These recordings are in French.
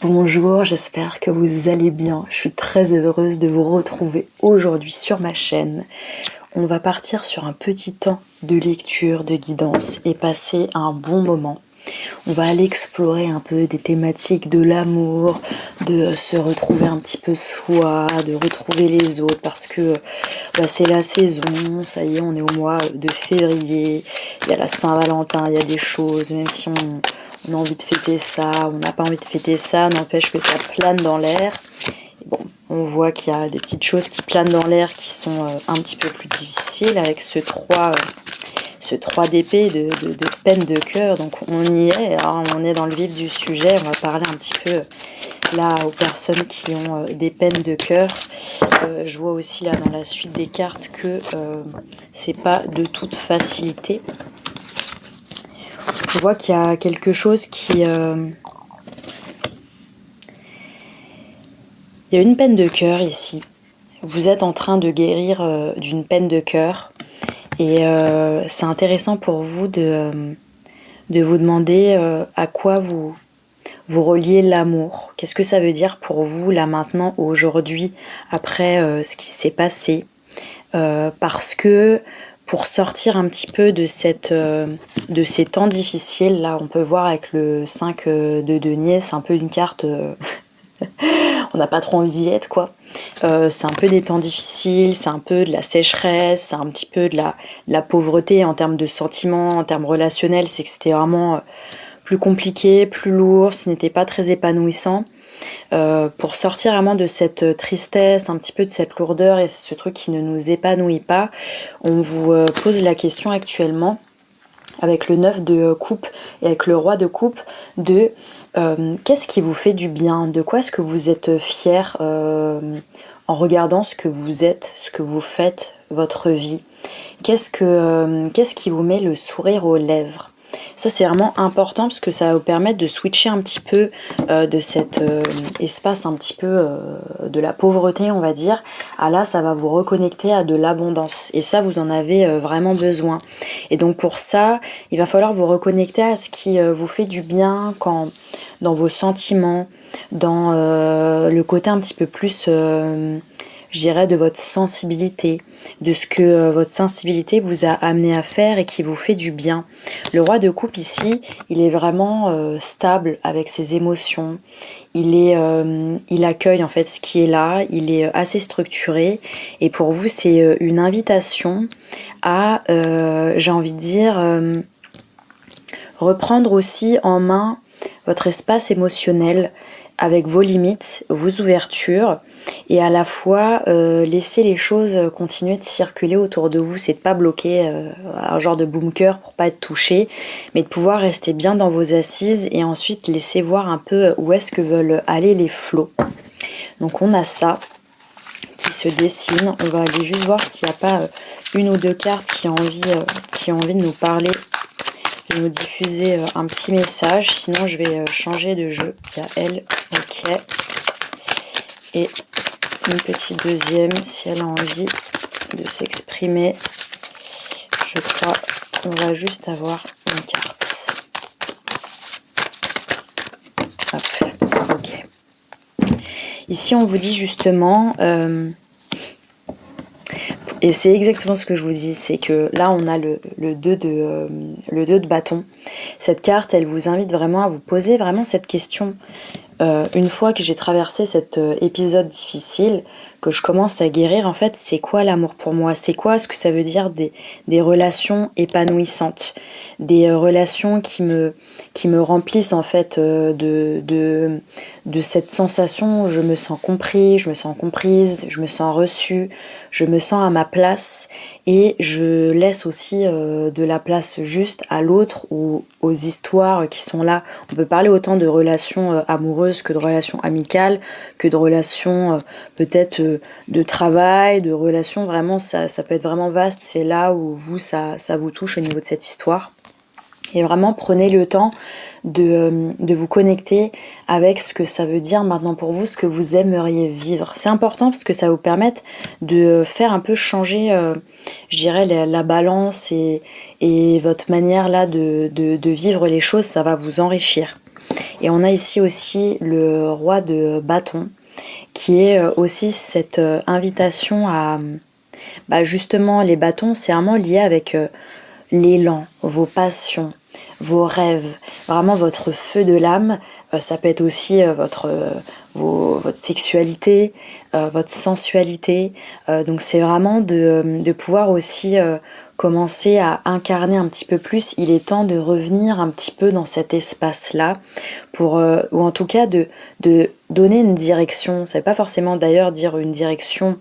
Bonjour, j'espère que vous allez bien. Je suis très heureuse de vous retrouver aujourd'hui sur ma chaîne. On va partir sur un petit temps de lecture, de guidance et passer un bon moment. On va aller explorer un peu des thématiques de l'amour, de se retrouver un petit peu soi, de retrouver les autres parce que c'est la saison, ça y est, on est au mois de février, il y a la Saint-Valentin, il y a des choses, même si on a envie de fêter ça, on n'a pas envie de fêter ça, n'empêche que ça plane dans l'air. Bon, on voit qu'il y a des petites choses qui planent dans l'air qui sont un petit peu plus difficiles avec ce 3 d'épée de peine de cœur. Donc on y est, hein, on est dans le vif du sujet. On va parler un petit peu là aux personnes qui ont des peines de cœur. Je vois aussi là dans la suite des cartes que c'est pas de toute facilité. Je vois qu'il y a quelque chose qui... il y a une peine de cœur ici. Vous êtes en train de guérir d'une peine de cœur. Et c'est intéressant pour vous de vous demander à quoi vous reliez l'amour. Qu'est-ce que ça veut dire pour vous, là, maintenant, aujourd'hui, après ce qui s'est passé parce que pour sortir un petit peu de ces temps difficiles, là, on peut voir avec le 5 de denier, c'est un peu une carte... on n'a pas trop envie d'y être, quoi. C'est un peu des temps difficiles, c'est un peu de la sécheresse, c'est un petit peu de la pauvreté en termes de sentiments, en termes relationnels, c'est que c'était vraiment plus compliqué, plus lourd, ce n'était pas très épanouissant. Pour sortir vraiment de cette tristesse, un petit peu de cette lourdeur et ce truc qui ne nous épanouit pas, on vous pose la question actuellement, avec le 9 de coupe et avec le roi de coupe, de qu'est-ce qui vous fait du bien? De quoi est-ce que vous êtes fier en regardant ce que vous êtes, ce que vous faites, votre vie? Qu'est-ce qui vous met le sourire aux lèvres? Ça, c'est vraiment important parce que ça va vous permettre de switcher un petit peu de cet espace un petit peu de la pauvreté, on va dire. Ah là, ça va vous reconnecter à de l'abondance. Et ça, vous en avez vraiment besoin. Et donc pour ça, il va falloir vous reconnecter à ce qui vous fait du bien dans vos sentiments, dans le côté un petit peu plus... je dirais de votre sensibilité, de ce que votre sensibilité vous a amené à faire et qui vous fait du bien. Le roi de coupe ici, il est vraiment stable avec ses émotions. Il accueille en fait ce qui est là, il est assez structuré et pour vous c'est une invitation à, j'ai envie de dire, reprendre aussi en main votre espace émotionnel avec vos limites, vos ouvertures et à la fois laisser les choses continuer de circuler autour de vous. C'est de pas bloquer un genre de bunker pour pas être touché, mais de pouvoir rester bien dans vos assises et ensuite laisser voir un peu où est-ce que veulent aller les flots. Donc on a ça qui se dessine. On va aller juste voir s'il n'y a pas une ou deux cartes qui ont envie de nous parler, de nous diffuser un petit message. Sinon je vais changer de jeu. Il y a elle, ok. Et une petite deuxième si elle a envie de s'exprimer. Je crois qu'on va juste avoir une carte. Hop, ok. Ici on vous dit justement, et c'est exactement ce que je vous dis, c'est que là on a le 2 de bâton. Cette carte elle vous invite vraiment à vous poser vraiment cette question. Une fois que j'ai traversé cet épisode difficile, que je commence à guérir, en fait, c'est quoi l'amour pour moi? C'est quoi ce que ça veut dire des relations épanouissantes? Des relations qui me remplissent, en fait, de cette sensation où je me sens compris, je me sens comprise, je me sens reçue, je me sens à ma place et je laisse aussi de la place juste à l'autre ou aux histoires qui sont là. On peut parler autant de relations amoureuses que de relations amicales, que de relations peut-être de travail, de relations vraiment, ça peut être vraiment vaste. C'est là où vous, ça vous touche au niveau de cette histoire. Et vraiment prenez le temps de vous connecter avec ce que ça veut dire maintenant pour vous, ce que vous aimeriez vivre. C'est important parce que ça va vous permettre de faire un peu changer, je dirais, la balance et votre manière là de vivre les choses, ça va vous enrichir. Et on a ici aussi le roi de bâton, qui est aussi cette invitation à... justement, les bâtons, c'est vraiment lié avec l'élan, vos passions, vos rêves, vraiment votre feu de l'âme. Ça peut être aussi votre sexualité, votre sensualité. Donc c'est vraiment de pouvoir aussi commencer à incarner un petit peu plus. Il est temps de revenir un petit peu dans cet espace-là, ou en tout cas de donner une direction. Ça ne veut pas forcément d'ailleurs dire une direction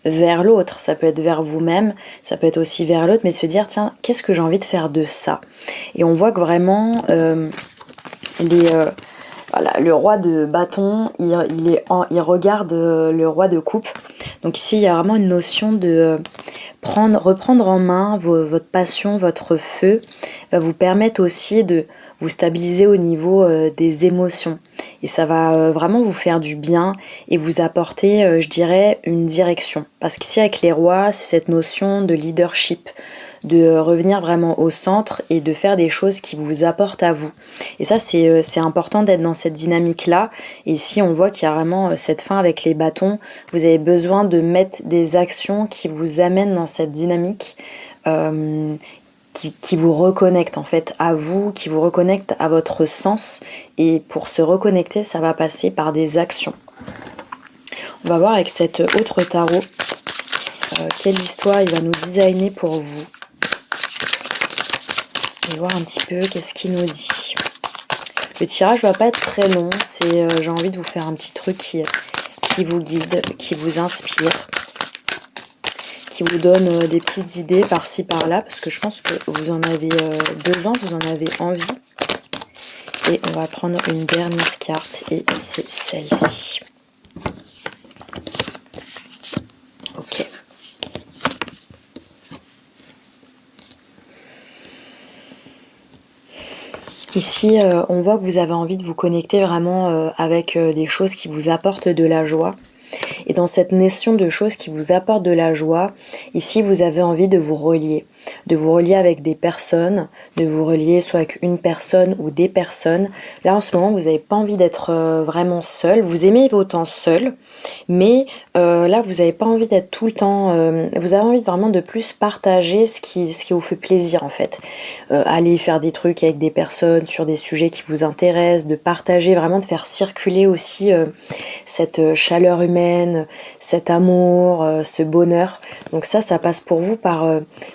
vers l'autre, ça peut être vers vous-même, ça peut être aussi vers l'autre, mais se dire, tiens, qu'est-ce que j'ai envie de faire de ça? Et on voit que vraiment, voilà, le roi de bâton, il regarde le roi de coupe. Donc ici, il y a vraiment une notion de reprendre en main votre passion, votre feu, va vous permettre aussi de vous stabiliser au niveau des émotions. Et ça va vraiment vous faire du bien et vous apporter, je dirais, une direction. Parce qu'ici, avec les rois, c'est cette notion de leadership, de revenir vraiment au centre et de faire des choses qui vous apportent à vous. Et ça, c'est important d'être dans cette dynamique-là. Et ici, on voit qu'il y a vraiment cette fin avec les bâtons. Vous avez besoin de mettre des actions qui vous amènent dans cette dynamique, qui vous reconnecte en fait à vous, qui vous reconnecte à votre sens. Et pour se reconnecter, ça va passer par des actions. On va voir avec cet autre tarot quelle histoire il va nous designer pour vous. On va voir un petit peu qu'est-ce qu'il nous dit. Le tirage va pas être très long, j'ai envie de vous faire un petit truc qui vous guide, qui vous inspire, qui vous donne des petites idées par-ci par-là, parce que je pense que vous en avez besoin, vous en avez envie. Et on va prendre une dernière carte, et c'est celle-ci. Ok. Ici, on voit que vous avez envie de vous connecter vraiment avec des choses qui vous apportent de la joie. Et dans cette notion de choses qui vous apportent de la joie, ici vous avez envie de vous relier avec des personnes, de vous relier soit avec une personne ou des personnes. Là en ce moment vous n'avez pas envie d'être vraiment seul, vous aimez vos temps seul, mais là vous n'avez pas envie d'être tout le temps, vous avez envie vraiment de plus partager ce qui vous fait plaisir en fait. Aller faire des trucs avec des personnes sur des sujets qui vous intéressent, de partager, vraiment de faire circuler aussi cette chaleur humaine, cet amour, ce bonheur. Donc ça passe pour vous par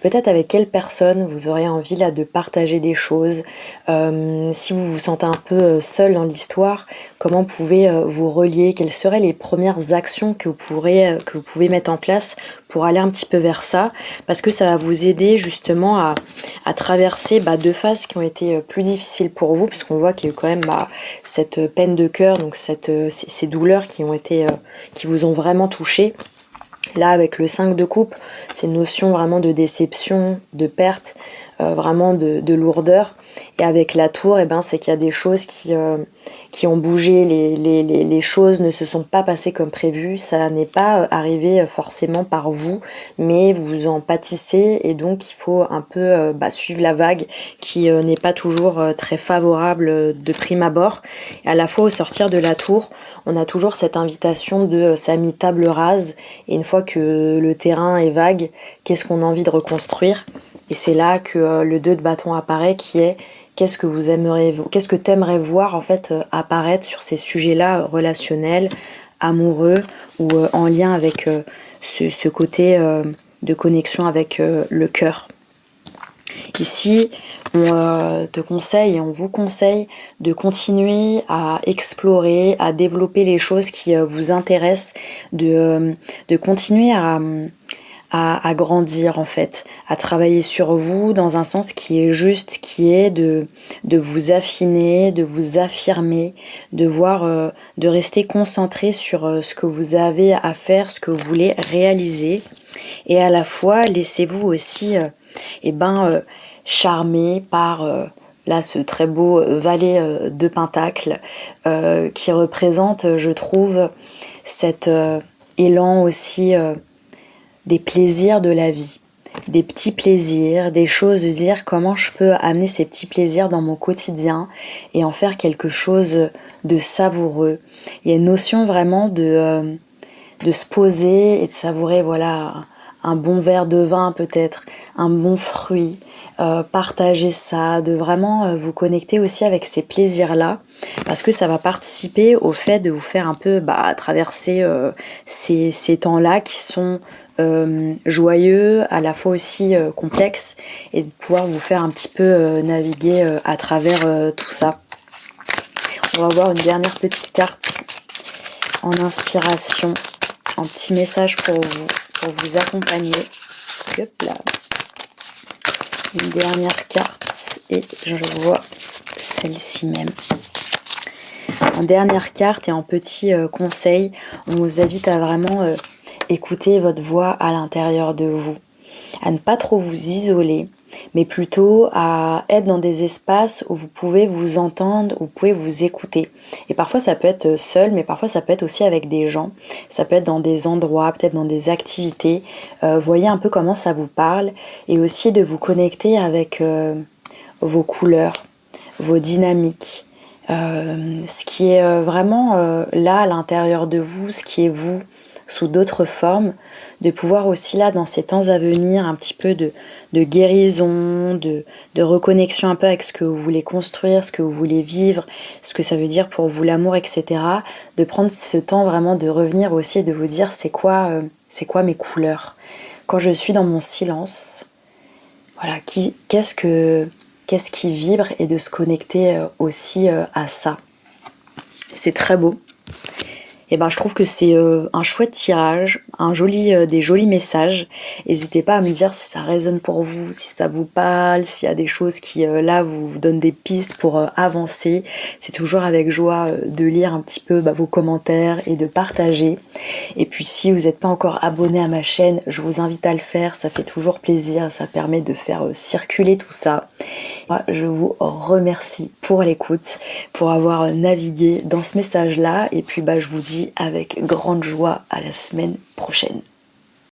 peut-être avec quelle personne vous aurez envie là de partager des choses. Si vous vous sentez un peu seul dans l'histoire, comment vous pouvez vous relier? Quelles seraient les premières actions que vous pouvez mettre en place pour aller un petit peu vers ça? Parce que ça va vous aider justement à traverser deux phases qui ont été plus difficiles pour vous, parce qu'on voit qu'il y a eu quand même cette peine de cœur, donc ces douleurs qui vous ont vraiment touché. Là, avec le 5 de coupe, c'est une notion vraiment de déception, de perte, vraiment de lourdeur. Et avec la tour, c'est qu'il y a des choses qui ont bougé, les choses ne se sont pas passées comme prévu, ça n'est pas arrivé forcément par vous, mais vous en pâtissez et donc il faut un peu suivre la vague qui n'est pas toujours très favorable de prime abord. Et à la fois au sortir de la tour, on a toujours cette invitation de ça a mis table rase, et une fois que le terrain est vague, qu'est-ce qu'on a envie de reconstruire? Et c'est là que le 2 de bâton apparaît, qui est qu'est-ce que t'aimerais voir en fait apparaître sur ces sujets-là relationnels, amoureux, ou en lien avec ce côté de connexion avec le cœur. Ici, on te conseille et on vous conseille de continuer à explorer, à développer les choses qui vous intéressent, de continuer à grandir en fait, à travailler sur vous dans un sens qui est juste, qui est de vous affiner, de vous affirmer, de rester concentré sur ce que vous avez à faire, ce que vous voulez réaliser, et à la fois laissez-vous aussi charmé par là ce très beau valet de Pentacle qui représente, je trouve, cet élan aussi des plaisirs de la vie. des petits plaisirs, des choses, de dire comment je peux amener ces petits plaisirs dans mon quotidien et en faire quelque chose de savoureux. Il y a une notion vraiment de se poser et de savourer, voilà, un bon verre de vin peut-être, un bon fruit, partager ça, de vraiment vous connecter aussi avec ces plaisirs-là, parce que ça va participer au fait de vous faire un peu traverser ces temps-là qui sont joyeux, à la fois aussi complexes, et de pouvoir vous faire un petit peu naviguer à travers tout ça. On va voir une dernière petite carte en inspiration, un petit message pour vous accompagner. Hop là. Une dernière carte et je vois celle-ci même. En dernière carte et en petit conseil, on vous invite à vraiment écouter votre voix à l'intérieur de vous, à ne pas trop vous isoler, mais plutôt à être dans des espaces où vous pouvez vous entendre, où vous pouvez vous écouter. Et parfois ça peut être seul, mais parfois ça peut être aussi avec des gens, ça peut être dans des endroits, peut-être dans des activités. Voyez un peu comment ça vous parle et aussi de vous connecter avec vos couleurs, vos dynamiques, ce qui est vraiment là à l'intérieur de vous, ce qui est vous, sous d'autres formes, de pouvoir aussi là dans ces temps à venir un petit peu de guérison, de reconnexion un peu avec ce que vous voulez construire, ce que vous voulez vivre, ce que ça veut dire pour vous l'amour, etc. De prendre ce temps vraiment de revenir aussi et de vous dire c'est quoi mes couleurs. Quand je suis dans mon silence, voilà, qu'est-ce qui vibre et de se connecter aussi à ça. C'est très beau. Et je trouve que c'est un chouette tirage, des jolis messages. N'hésitez pas à me dire si ça résonne pour vous, si ça vous parle, s'il y a des choses qui là vous donnent des pistes pour avancer. C'est toujours avec joie de lire un petit peu vos commentaires et de partager. Et puis si vous n'êtes pas encore abonné à ma chaîne, je vous invite à le faire, ça fait toujours plaisir, ça permet de faire circuler tout ça. Moi, je vous remercie pour l'écoute, pour avoir navigué dans ce message-là, et puis je vous dis avec grande joie à la semaine prochaine.